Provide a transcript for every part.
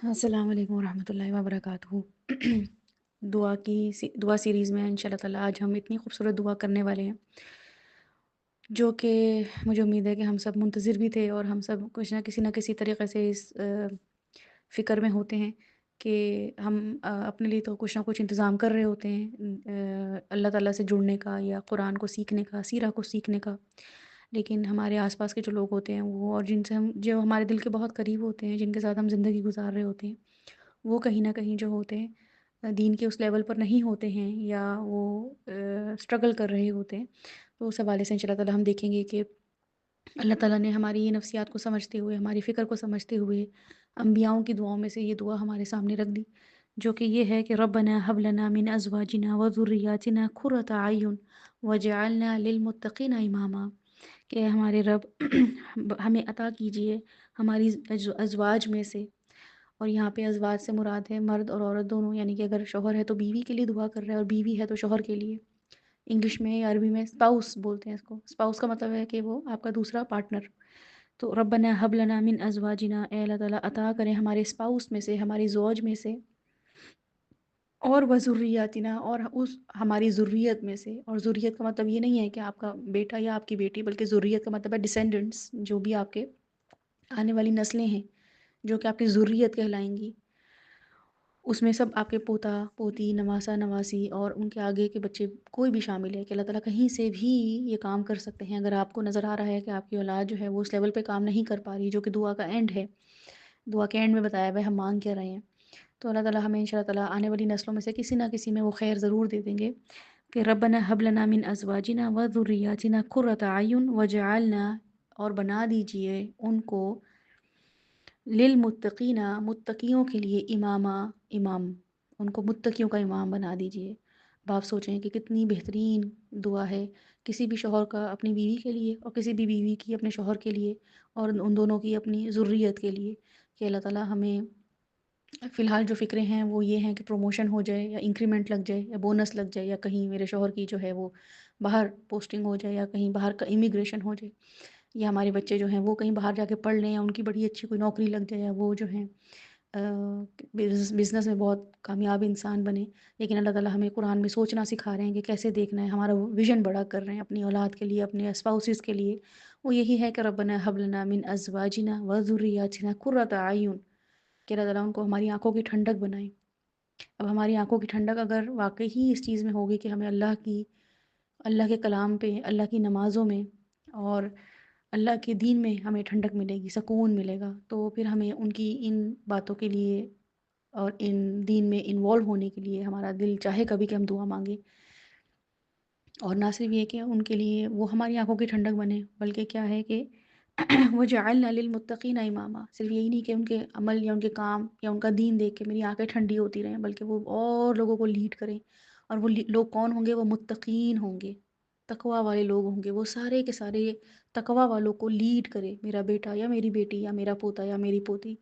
السلام علیکم ورحمۃ اللہ وبرکاتہ۔ دعا سیریز میں انشاء اللہ تعالیٰ آج ہم اتنی خوبصورت دعا کرنے والے ہیں جو کہ مجھے امید ہے کہ ہم سب منتظر بھی تھے، اور ہم سب کچھ نہ کسی طریقے سے اس فکر میں ہوتے ہیں کہ ہم اپنے لیے تو کچھ نہ کچھ انتظام کر رہے ہوتے ہیں، اللہ تعالیٰ سے جڑنے کا یا قرآن کو سیکھنے کا، سیرہ کو سیکھنے کا۔ لیکن ہمارے آس پاس کے جو لوگ ہوتے ہیں وہ، اور جن سے ہم، جو ہمارے دل کے بہت قریب ہوتے ہیں، جن کے ساتھ ہم زندگی گزار رہے ہوتے ہیں، وہ کہیں نہ کہیں جو ہوتے ہیں دین کے اس لیول پر نہیں ہوتے ہیں، یا وہ اسٹرگل کر رہے ہوتے ہیں۔ تو اس حوالے سے انشاء اللہ تعالیٰ ہم دیکھیں گے کہ اللہ تعالیٰ نے ہماری یہ نفسیات کو سمجھتے ہوئے، ہماری فکر کو سمجھتے ہوئے، انبیاؤں کی دعاؤں میں سے یہ دعا ہمارے سامنے رکھ دی، جو کہ یہ ہے کہ ربنا ہب لنا من ازواجنا وذریاتنا قرۃ اعین وجعلنا للمتقین اماما، کہ ہمارے رب ہمیں عطا کیجئے ہماری ازواج میں سے، اور یہاں پہ ازواج سے مراد ہے مرد اور عورت دونوں، یعنی کہ اگر شوہر ہے تو بیوی کے لیے دعا کر رہا ہے، اور بیوی ہے تو شوہر کے لیے۔ انگلش میں یا عربی میں اسپاؤس بولتے ہیں اس کو۔ اسپاؤس کا مطلب ہے کہ وہ آپ کا دوسرا پارٹنر۔ تو ربنا حب لنا من ازواجنا، اے اللہ تعالیٰ عطا کریں ہمارے اسپاؤس میں سے، ہماری زوج میں سے، اور وذریاتنا، اور اس ہماری ذریت میں سے۔ اور ذریت کا مطلب یہ نہیں ہے کہ آپ کا بیٹا یا آپ کی بیٹی، بلکہ ذریت کا مطلب ہے ڈیسینڈنٹس، جو بھی آپ کے آنے والی نسلیں ہیں، جو کہ آپ کی ذریت کہلائیں گی۔ اس میں سب آپ کے پوتا پوتی، نواسا نواسی، اور ان کے آگے کے بچے کوئی بھی شامل ہے، کہ اللہ تعالیٰ کہیں سے بھی یہ کام کر سکتے ہیں۔ اگر آپ کو نظر آ رہا ہے کہ آپ کی اولاد جو ہے وہ اس لیول پہ کام نہیں کر پا رہی، جو کہ دعا کا اینڈ ہے، دعا کے اینڈ میں بتایا ہوا ہے ہم مانگ کیا رہے ہیں، تو اللہ تعالیٰ ہمیں انشاء اللہ تعالیٰ آنے والی نسلوں میں سے کسی نہ کسی میں وہ خیر ضرور دے دیں گے، کہ ربنا حب لنا من ازواجنا وذریاتنا قرۃ اعین وجعلنا، اور بنا دیجئے ان کو للمتقین، متقیوں کے لیے، امام، ان کو متقیوں کا امام بنا دیجئے۔ اب آپ سوچیں کہ کتنی بہترین دعا ہے کسی بھی شوہر کا اپنی بیوی کے لیے، اور کسی بھی بیوی کی اپنے شوہر کے لیے، اور ان دونوں کی اپنی ذریت کے لیے، کہ اللہ تعالیٰ ہمیں، فی الحال جو فکریں ہیں وہ یہ ہیں کہ پروموشن ہو جائے، یا انکریمنٹ لگ جائے، یا بونس لگ جائے، یا کہیں میرے شوہر کی جو ہے وہ باہر پوسٹنگ ہو جائے، یا کہیں باہر کا امیگریشن ہو جائے، یا ہمارے بچے جو ہیں وہ کہیں باہر جا کے پڑھ لیں، یا ان کی بڑی اچھی کوئی نوکری لگ جائے، یا وہ جو ہیں بزنس میں بہت کامیاب انسان بنے۔ لیکن اللہ تعالیٰ ہمیں قرآن میں سوچنا سکھا رہے ہیں کہ کیسے دیکھنا ہے، ہمارا ویژن بڑا کر رہے ہیں اپنی اولاد کے لیے، اپنے اسپاؤسز کے لیے۔ وہ یہی ہے کہ ربنا حب لنا من ازواجنا وذریاتنا قرۃ اعین، کہ اللہ تعالیٰ ان کو ہماری آنکھوں کی ٹھنڈک بنائے۔ اب ہماری آنکھوں کی ٹھنڈک اگر واقعی ہی اس چیز میں ہوگی کہ ہمیں اللہ کے کلام پہ، اللہ کی نمازوں میں، اور اللہ کے دین میں ہمیں ٹھنڈک ملے گی، سکون ملے گا، تو پھر ہمیں ان کی ان باتوں کے لیے اور ان دین میں انوالو ہونے کے لیے ہمارا دل چاہے کبھی کہ ہم دعا مانگیں۔ اور نہ صرف یہ کہ ان کے لیے وہ ہماری آنکھوں کی ٹھنڈک بنے، بلکہ کیا ہے کہ وَجَعَلْنَا لِلْمُتَّقِينَ اماما، صرف یہی نہیں کہ ان کے عمل یا ان کے کام یا ان کا دین دیکھ کے میری آنکھیں ٹھنڈی ہوتی رہیں، بلکہ وہ اور لوگوں کو لیڈ کریں۔ اور وہ لوگ کون ہوں گے؟ وہ متقین ہوں گے، تقوی والے لوگ ہوں گے، وہ سارے کے سارے تقوی والوں کو لیڈ کرے، میرا بیٹا یا میری بیٹی، یا میرا پوتا یا میری پوتی،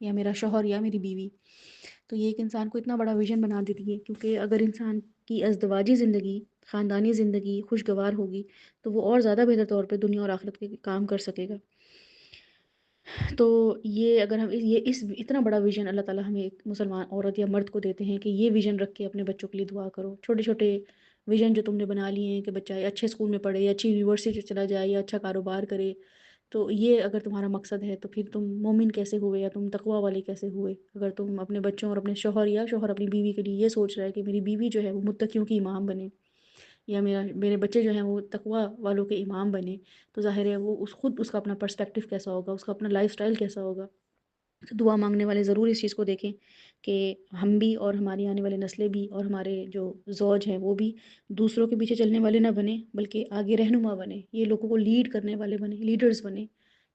یا میرا شوہر یا میری بیوی۔ تو یہ ایک انسان کو اتنا بڑا ویژن بنا دیتی ہے، کیونکہ اگر انسان کی ازدواجی زندگی، خاندانی زندگی خوشگوار ہوگی تو وہ اور زیادہ بہتر طور پہ دنیا اور آخرت کے کام کر سکے گا۔ تو یہ اگر ہم یہ اس اتنا بڑا ویژن اللہ تعالیٰ ہمیں ایک مسلمان عورت یا مرد کو دیتے ہیں کہ یہ ویژن رکھ کے اپنے بچوں کے لیے دعا کرو۔ چھوٹے چھوٹے ویژن جو تم نے بنا لیے ہیں کہ بچہ اچھے اسکول میں پڑھے، یا اچھی یونیورسٹی چلا جائے، یا اچھا کاروبار کرے، تو یہ اگر تمہارا مقصد ہے تو پھر تم مومن کیسے ہوئے، یا تم تقوی والے کیسے ہوئے، اگر تم اپنے بچوں اور اپنے شوہر، یا شوہر اپنی بیوی کے لیے یہ سوچ رہا ہے کہ میری بیوی جو ہے وہ متقیوں کی امام بنے، یا میرے بچے جو ہیں وہ تقوی والوں کے امام بنے، تو ظاہر ہے وہ خود اس کا اپنا پرسپیکٹیو کیسا ہوگا، اس کا اپنا لائف سٹائل کیسا ہوگا۔ تو دعا مانگنے والے ضرور اس چیز کو دیکھیں کہ ہم بھی، اور ہماری آنے والی نسلیں بھی، اور ہمارے جو زوج ہیں وہ بھی دوسروں کے پیچھے چلنے والے نہ بنے، بلکہ آگے رہنما بنے، یہ لوگوں کو لیڈ کرنے والے بنے، لیڈرز بنے،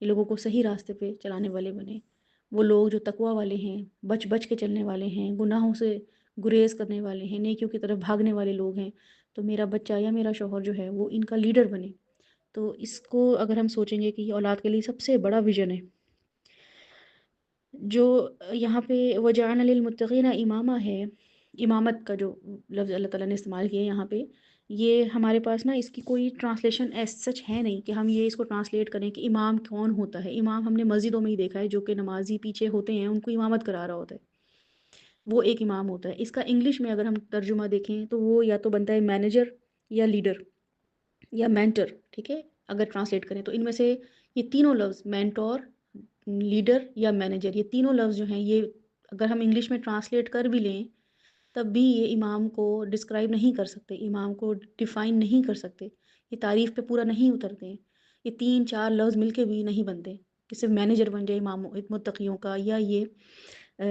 یہ لوگوں کو صحیح راستے پہ چلانے والے بنے، وہ لوگ جو تقوی والے ہیں، بچ بچ کے چلنے والے ہیں، گناہوں سے گریز کرنے والے ہیں، نیکیوں کی طرف بھاگنے والے لوگ ہیں۔ تو میرا بچہ یا میرا شوہر جو ہے وہ ان کا لیڈر بنے۔ تو اس کو اگر ہم سوچیں گے کہ یہ اولاد کے لیے سب سے بڑا ویژن ہے، جو یہاں پہ وجعلنا للمتقین امامہ ہے، امامت کا جو لفظ اللہ تعالیٰ نے استعمال کیا ہے یہاں پہ، یہ ہمارے پاس نا اس کی کوئی ٹرانسلیشن ایس سچ ہے نہیں کہ ہم یہ اس کو ٹرانسلیٹ کریں کہ امام کون ہوتا ہے۔ امام ہم نے مسجدوں میں ہی دیکھا ہے، جو کہ نمازی پیچھے ہوتے ہیں ان کو امامت کرا رہا ہوتا ہے، وہ ایک امام ہوتا ہے۔ اس کا انگلش میں اگر ہم ترجمہ دیکھیں تو وہ یا تو بنتا ہے مینیجر یا لیڈر یا مینٹر، ٹھیک ہے؟ اگر ٹرانسلیٹ کریں تو ان میں سے یہ تینوں لفظ مینٹور، لیڈر یا مینیجر، یہ تینوں لفظ جو ہیں یہ اگر ہم انگلش میں ٹرانسلیٹ کر بھی لیں تب بھی یہ امام کو ڈسکرائب نہیں کر سکتے، امام کو ڈیفائن نہیں کر سکتے، یہ تعریف پہ پورا نہیں اترتے ہیں۔ یہ تین چار لفظ مل کے بھی نہیں بنتے کہ صرف مینیجر بن جائے امام متقیوں کا یا یہ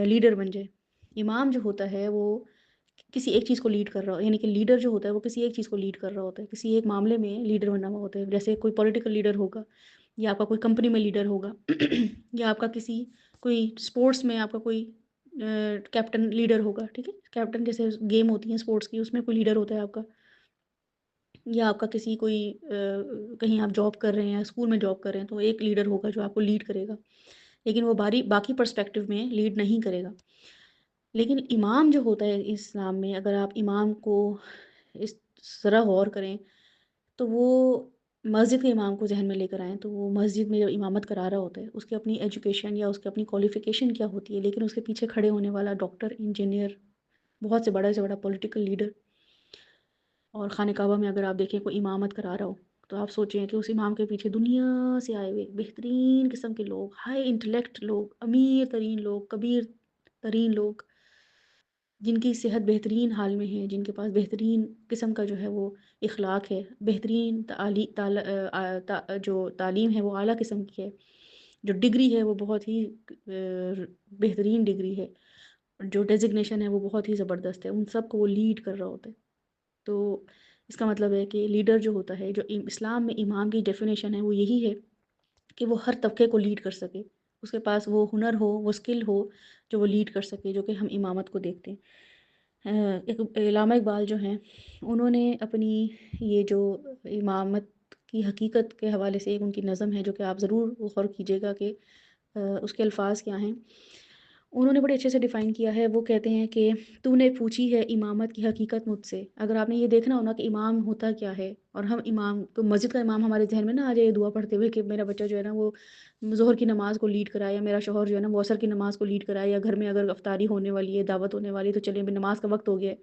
لیڈر بن جائے۔ امام جو ہوتا ہے وہ کسی ایک چیز کو لیڈ کر رہا ہو، یعنی کہ لیڈر جو ہوتا ہے وہ کسی ایک چیز کو لیڈ کر رہا ہوتا ہے، کسی ایک معاملے میں لیڈر بنا ہوا ہوتا ہے، جیسے کوئی پولیٹیکل لیڈر ہوگا یا آپ کا کوئی کمپنی میں لیڈر ہوگا یا آپ کا کسی کوئی اسپورٹس میں آپ کا کوئی کیپٹن لیڈر ہوگا، ٹھیک ہے؟ کیپٹن جیسے گیم ہوتی ہیں اسپورٹس کی، اس میں کوئی لیڈر ہوتا ہے آپ کا، یا آپ کا کسی کوئی کہیں آپ جاب کر رہے ہیں، اسکول میں جاب کر رہے ہیں تو ایک لیڈر ہوگا جو آپ کو لیڈ کرے گا، لیکن وہ باقی پرسپیکٹیو میں لیڈ نہیں کرے گا۔ لیکن امام جو ہوتا ہے اسلام میں، اگر آپ امام کو اس ذرا غور کریں تو وہ مسجد کے امام کو ذہن میں لے کر آئیں تو وہ مسجد میں جب امامت کرا رہا ہوتا ہے اس کی اپنی ایجوکیشن یا اس کی اپنی کوالیفیکیشن کیا ہوتی ہے، لیکن اس کے پیچھے کھڑے ہونے والا ڈاکٹر، انجینئر، بہت سے بڑا پولیٹیکل لیڈر، اور خانہ کعبہ میں اگر آپ دیکھیں کوئی امامت کرا رہا ہو تو آپ سوچیں کہ اس امام کے پیچھے دنیا سے آئے ہوئے بہترین قسم کے لوگ، ہائی انٹلیکٹ لوگ، امیر ترین لوگ، کبیر ترین لوگ، جن کی صحت بہترین حال میں ہے، جن کے پاس بہترین قسم کا جو ہے وہ اخلاق ہے، بہترین جو تعلیم ہے وہ اعلیٰ قسم کی ہے، جو ڈگری ہے وہ بہت ہی بہترین ڈگری ہے، جو ڈیزگنیشن ہے وہ بہت ہی زبردست ہے، ان سب کو وہ لیڈ کر رہا ہوتا ہے۔ تو اس کا مطلب ہے کہ لیڈر جو ہوتا ہے، جو اسلام میں امام کی ڈیفینیشن ہے وہ یہی ہے کہ وہ ہر طبقے کو لیڈ کر سکے، اس کے پاس وہ ہنر ہو، وہ اسکل ہو جو وہ لیڈ کر سکے، جو کہ ہم امامت کو دیکھتے ہیں۔ علامہ اقبال جو ہیں انہوں نے اپنی یہ جو امامت کی حقیقت کے حوالے سے ایک ان کی نظم ہے جو کہ آپ ضرور غور کیجیے گا کہ اس کے الفاظ کیا ہیں۔ انہوں نے بڑے اچھے سے ڈیفائن کیا ہے، وہ کہتے ہیں کہ تو نے پوچھی ہے امامت کی حقیقت مجھ سے۔ اگر آپ نے یہ دیکھنا ہونا کہ امام ہوتا کیا ہے، اور ہم امام تو مسجد کا امام ہمارے ذہن میں نہ آ جائے دعا پڑھتے ہوئے کہ میرا بچہ جو ہے نا وہ ظہر کی نماز کو لیڈ کرائے، یا میرا شوہر جو ہے نا وہ عصر کی نماز کو لیڈ کرائے، یا گھر میں اگر افطاری ہونے والی ہے، دعوت ہونے والی ہے تو چلیں ابھی نماز کا وقت ہو گیا ہے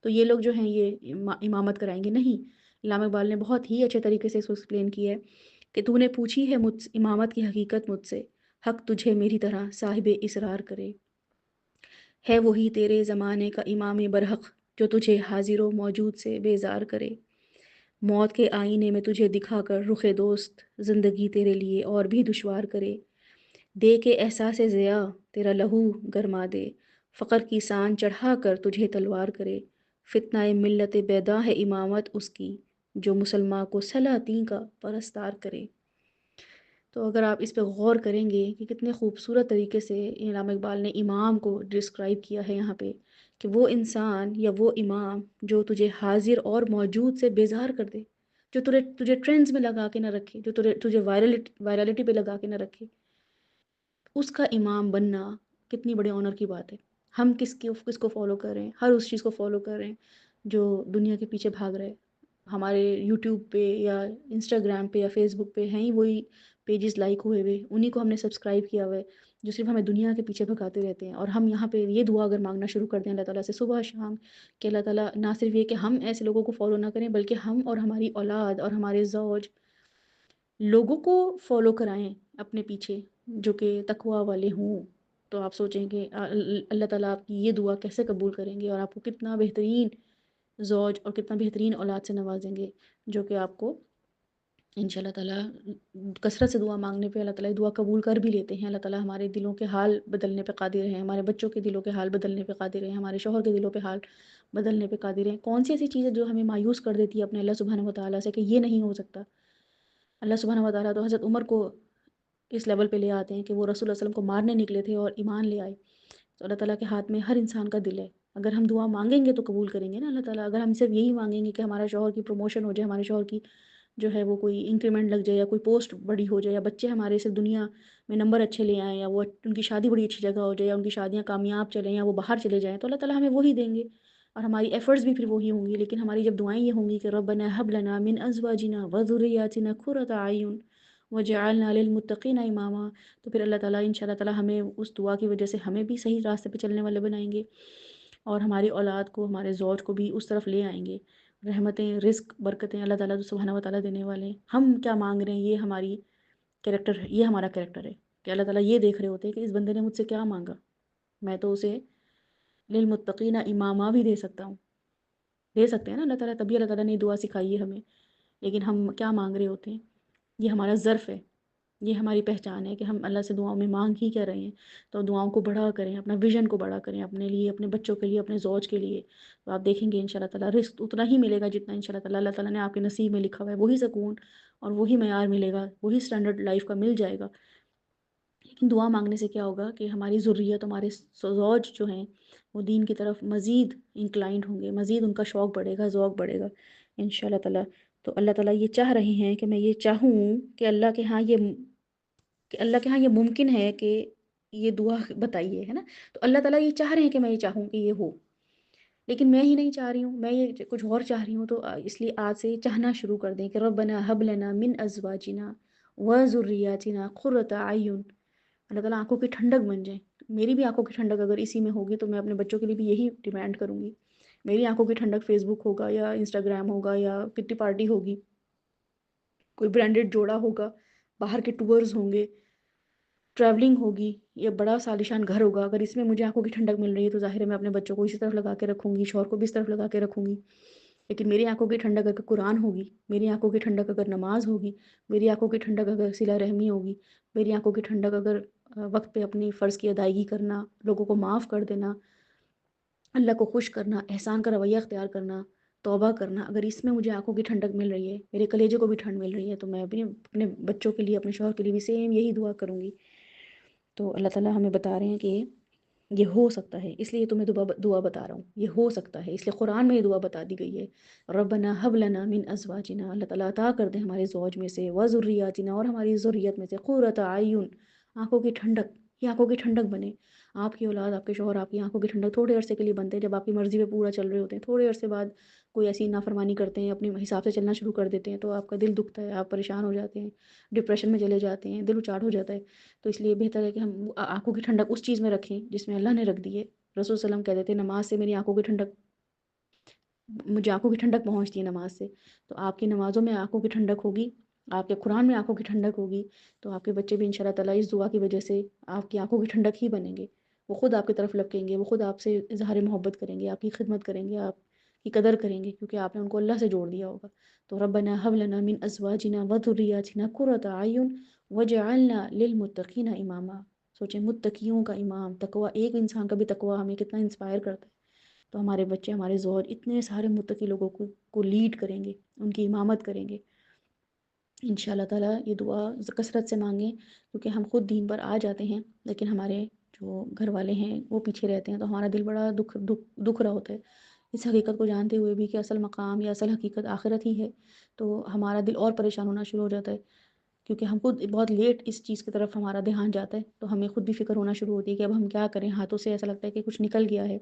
تو یہ لوگ جو ہیں یہ امامت کرائیں گے۔ نہیں، علامہ اقبال نے بہت ہی اچھے طریقے سے اس کو ایکسپلین کیا ہے کہ تو نے پوچھی ہے امامت کی حقیقت مجھ سے، حق تجھے میری طرح صاحب اصرار کرے، ہے وہی تیرے زمانے کا امام برحق جو تجھے حاضر و موجود سے بیزار کرے، موت کے آئینے میں تجھے دکھا کر رخ دوست زندگی تیرے لیے اور بھی دشوار کرے، دے کے احساس ضیاء تیرا لہو گرما دے، فقر کی سان چڑھا کر تجھے تلوار کرے، فتنہ ملت بیدا ہے امامت اس کی جو مسلمان کو سلاطین کا پرستار کرے۔ تو اگر آپ اس پہ غور کریں گے کہ کتنے خوبصورت طریقے سے علامہ اقبال نے امام کو ڈسکرائب کیا ہے یہاں پہ، کہ وہ انسان یا وہ امام جو تجھے حاضر اور موجود سے بیزار کر دے، جو تجھے ٹرینڈز میں لگا کے نہ رکھے، جو تجھے وائرلٹی پہ لگا کے نہ رکھے، اس کا امام بننا کتنی بڑے آنر کی بات ہے۔ ہم کس کو فالو کر رہے ہیں؟ ہر اس چیز کو فالو کر رہے ہیں جو دنیا کے پیچھے بھاگ رہے ہیں۔ ہمارے یوٹیوب پہ یا انسٹاگرام پہ یا فیس بک پہ ہیں ہی وہی پیجز لائک ہوئے ہوئے، انہی کو ہم نے سبسکرائب کیا ہوا ہے جو صرف ہمیں دنیا کے پیچھے بھگاتے رہتے ہیں۔ اور ہم یہاں پہ یہ دعا اگر مانگنا شروع کر دیں اللہ تعالیٰ سے صبح شام کہ اللہ تعالیٰ نہ صرف یہ کہ ہم ایسے لوگوں کو فالو نہ کریں بلکہ ہم اور ہماری اولاد اور ہمارے زوج لوگوں کو فالو کرائیں اپنے پیچھے جو کہ تقوی والے ہوں، تو آپ سوچیں کہ اللہ تعالیٰ آپ کی یہ دعا کیسے قبول کریں گے اور آپ کو کتنا بہترین زوج اور کتنا بہترین اولاد سے نوازیں گے، جو کہ آپ کو ان شاء اللہ تعالیٰ کثرت سے دعا مانگنے پہ اللہ تعالیٰ دعا قبول کر بھی لیتے ہیں۔ اللہ تعالیٰ ہمارے دلوں کے حال بدلنے پہ قادر ہیں، ہمارے بچوں کے دلوں کے حال بدلنے پہ قادر ہیں، ہمارے شوہر کے دلوں پہ حال بدلنے پہ قادر ہیں۔ کون سی ایسی چیزیں جو ہمیں مایوس کر دیتی ہے اپنے اللہ سبحانہ و تعالیٰ سے کہ یہ نہیں ہو سکتا؟ اللہ سبحانہ و تعالیٰ تو حضرت عمر کو اس لیول پہ لے آتے ہیں کہ وہ رسول اللہ علیہ وسلم کو مارنے نکلے تھے اور ایمان لے آئے۔ تو اللہ تعالیٰ کے ہاتھ میں ہر انسان کا دل ہے، اگر ہم دعا مانگیں گے تو قبول کریں گے نا اللہ تعالیٰ۔ اگر ہم صرف یہی مانگیں گے کہ ہمارا شوہر کی پروموشن ہو جائے، ہمارے شوہر کی جو ہے وہ کوئی انکریمنٹ لگ جائے، یا کوئی پوسٹ بڑی ہو جائے، یا بچے ہمارے صرف دنیا میں نمبر اچھے لے آئیں، یا وہ ان کی شادی بڑی اچھی جگہ ہو جائے، یا ان کی شادیاں کامیاب چلیں، یا وہ باہر چلے جائیں، تو اللہ تعالیٰ ہمیں وہی دیں گے اور ہماری ایفرٹس بھی پھر وہی ہوں گی، لیکن ہماری جب دعائیں یہ ہوں گی کہ ربنا ہب لنا من ازواجنا وذریاتنا قرۃ اعین وجعلنا للمتقین اماما، تو پھر اللہ تعالیٰ ان شاء اللہ تعالیٰ ہمیں اس دعا کی وجہ سے ہمیں بھی صحیح راستے پہ چلنے والے بنائیں گے، اور ہماری اولاد کو، ہمارے زوج کو بھی اس طرف لے آئیں گے۔ رحمتیں، رزق، برکتیں اللہ تعالیٰ سبحانہ و تعالیٰ دینے والے ہیں۔ ہم کیا مانگ رہے ہیں، یہ ہماری کریکٹر ہے، یہ ہمارا کریکٹر ہے کہ اللہ تعالیٰ یہ دیکھ رہے ہوتے ہیں کہ اس بندے نے مجھ سے کیا مانگا، میں تو اسے للمتقین اماما بھی دے سکتا ہوں، دے سکتے ہیں نا اللہ تعالیٰ، تبھی اللہ تعالیٰ نے یہ دعا سکھائی ہے ہمیں، لیکن ہم کیا مانگ رہے ہوتے ہیں، یہ ہمارا ظرف ہے، یہ ہماری پہچان ہے کہ ہم اللہ سے دعاؤں میں مانگ ہی کیا رہے ہیں۔ تو دعاؤں کو بڑا کریں، اپنا ویژن کو بڑا کریں، اپنے لیے، اپنے بچوں کے لیے، اپنے زوج کے لیے، تو آپ دیکھیں گے ان شاء اللہ تعالیٰ رزق اتنا ہی ملے گا جتنا ان شاء اللہ تعالیٰ اللہ تعالیٰ نے آپ کے نصیب میں لکھا ہوا ہے، وہی سکون اور وہی معیار ملے گا، وہی اسٹینڈرڈ لائف کا مل جائے گا۔ لیکن دعا مانگنے سے کیا ہوگا کہ ہماری ذریت، ہمارے زوج جو ہیں وہ دین کی طرف مزید انکلائنڈ ہوں گے، مزید ان کا شوق بڑھے گا، ذوق بڑھے گا ان شاء اللہ تعالیٰ۔ تو اللہ تعالیٰ یہ چاہ رہے ہیں کہ میں یہ چاہوں کہ اللہ کے ہاں یہ ممکن ہے کہ یہ دعا بتائیے، ہے نا، تو اللہ تعالیٰ یہ چاہ رہے ہیں کہ میں یہ چاہوں کہ یہ ہو، لیکن میں ہی نہیں چاہ رہی ہوں، میں یہ کچھ اور چاہ رہی ہوں، تو اس لیے آج سے چاہنا شروع کر دیں کہ ربنا حب لنا من ازواجنا و ذریاتنا قرۃ اعین، اللہ تعالیٰ آنکھوں کی ٹھنڈک بن جائیں۔ میری بھی آنکھوں کی ٹھنڈک اگر اسی میں ہوگی تو میں اپنے بچوں کے لیے بھی یہی ڈیمانڈ کروں گی، میری آنکھوں کی ٹھنڈک فیس بک ہوگا یا انسٹاگرام ہوگا یا کٹی پارٹی ہوگی، کوئی برانڈڈ جوڑا ہوگا، باہر کے ٹورز ہوں گے، ٹریولنگ ہوگی، یا بڑا سالیشان گھر ہوگا، اگر اس میں مجھے آنکھوں کی ٹھنڈک مل رہی ہے تو ظاہر ہے میں اپنے بچوں کو اسی طرف لگا کے رکھوں گی، شوہر کو بھی اس طرف لگا کے رکھوں گی۔ لیکن میری آنکھوں کی ٹھنڈک اگر قرآن ہوگی، میری آنکھوں کی ٹھنڈک اگر نماز ہوگی، میری آنکھوں کی ٹھنڈک اگر صلہ رحمی ہوگی، میری آنکھوں کی ٹھنڈک اگر وقت پہ اپنی فرض کی ادائیگی کرنا، لوگوں کو معاف کر دینا، اللہ کو خوش کرنا، احسان کا رویہ اختیار کرنا، توبہ کرنا، اگر اس میں مجھے آنکھوں کی ٹھنڈک مل رہی ہے، میرے کلیجے کو بھی ٹھنڈ مل رہی ہے، تو میں بھی اپنے بچوں کے لیے، اپنے شوہر کے لیے بھی سیم یہی دعا کروں گی۔ تو اللہ تعالیٰ ہمیں بتا رہے ہیں کہ یہ ہو سکتا ہے، اس لیے تمہیں دعا بتا رہا ہوں، یہ ہو سکتا ہے، اس لیے قرآن میں یہ دعا بتا دی گئی ہے، ربنا حب لنا من ازواجنا، اللہ تعالیٰ عطا کر دیں ہمارے زوج میں سے، وذریاتنا، اور ہماری ذریت میں سے، قرۃ اعین، آنکھوں کی ٹھنڈک، یہ آنکھوں کی ٹھنڈک بنے۔ آپ کی اولاد، آپ کے شوہر آپ کی آنکھوں کی ٹھنڈک تھوڑے عرصے کے لیے بنتے ہیں، جب آپ کی مرضی پہ پورا چل رہے ہوتے ہیں، تھوڑے عرصے بعد کوئی ایسی نافرمانی کرتے ہیں، اپنے حساب سے چلنا شروع کر دیتے ہیں، تو آپ کا دل دکھتا ہے، آپ پریشان ہو جاتے ہیں، ڈپریشن میں چلے جاتے ہیں، دل اچاٹ ہو جاتا ہے۔ تو اس لیے بہتر ہے کہ ہم آنکھوں کی ٹھنڈک اس چیز میں رکھیں جس میں اللہ نے رکھ دی ہے۔ رسول صلی اللہ علیہ وسلم کہتے تھے نماز سے میری آنکھوں کی ٹھنڈک، مجھے آنکھوں کی ٹھنڈک پہنچتی ہے نماز سے، تو آپ کی نمازوں میں آنکھوں کی ٹھنڈک ہوگی، آپ کے قرآن میں آنکھوں کی ٹھنڈک ہوگی، تو آپ کے بچے بھی ان شاء اللہ تعالیٰ اس دعا کی وجہ سے آپ کی آنکھوں کی ٹھنڈک ہی بنیں گے، وہ خود آپ کی طرف لپکیں گے، وہ خود آپ سے اظہار محبت کریں گے، آپ کی خدمت کریں گے، آپ کی قدر کریں گے، کیونکہ آپ نے ان کو اللہ سے جوڑ دیا ہوگا۔ تو ربنا حب لنا من ازواجنا وذریاتنا قرۃ اعین وجعلنا للمتقین اماما، سوچیں متقیوں کا امام، تقوی، ایک انسان کا بھی تقوی ہمیں کتنا انسپائر کرتا ہے، تو ہمارے بچے، ہمارے زوج اتنے سارے متقی لوگوں کو لیڈ کریں گے، ان کی امامت کریں گے ان شاء اللہ تعالیٰ۔ یہ دعا کثرت سے مانگیں، کیونکہ ہم خود دین پر آ جاتے ہیں لیکن ہمارے جو گھر والے ہیں وہ پیچھے رہتے ہیں، تو ہمارا دل بڑا دکھ رہا ہوتا ہے اس حقیقت کو جانتے ہوئے بھی کہ اصل مقام یا اصل حقیقت آخرت ہی ہے، تو ہمارا دل اور پریشان ہونا شروع ہو جاتا ہے، کیونکہ ہم خود بہت لیٹ اس چیز کی طرف ہمارا دھیان جاتا ہے، تو ہمیں خود بھی فکر ہونا شروع ہوتی ہے کہ اب ہم کیا کریں، ہاتھوں سے ایسا لگتا ہے کہ کچھ نکل گیا ہے،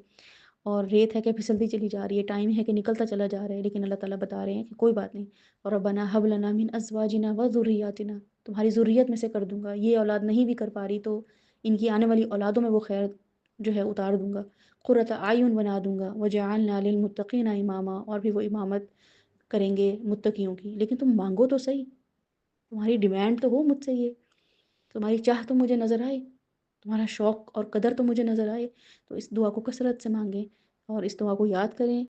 اور ریت ہے کہ پھسلتی چلی جا رہی ہے، ٹائم ہے کہ نکلتا چلا جا رہا ہے، لیکن اللہ تعالیٰ بتا رہے ہیں کہ کوئی بات نہیں، اور ربنا حب لنا من ازواجنا و ذریاتنا، تمہاری ذریت میں سے کر دوں گا، یہ اولاد نہیں بھی کر پا رہی تو ان کی آنے والی اولادوں میں وہ خیر جو ہے اتار دوں گا، قرۃ اعین بنا دوں گا، وجعلنا للمتقین اماما، اور بھی وہ امامت کریں گے متقیوں کی۔ لیکن تم مانگو تو صحیح، تمہاری ڈیمانڈ تو ہو مجھ سے، یہ تمہاری چاہ تو مجھے نظر آئے، تمہارا شوق اور قدر تو مجھے نظر آئے، تو اس دعا کو کثرت سے مانگیں اور اس دعا کو یاد کریں۔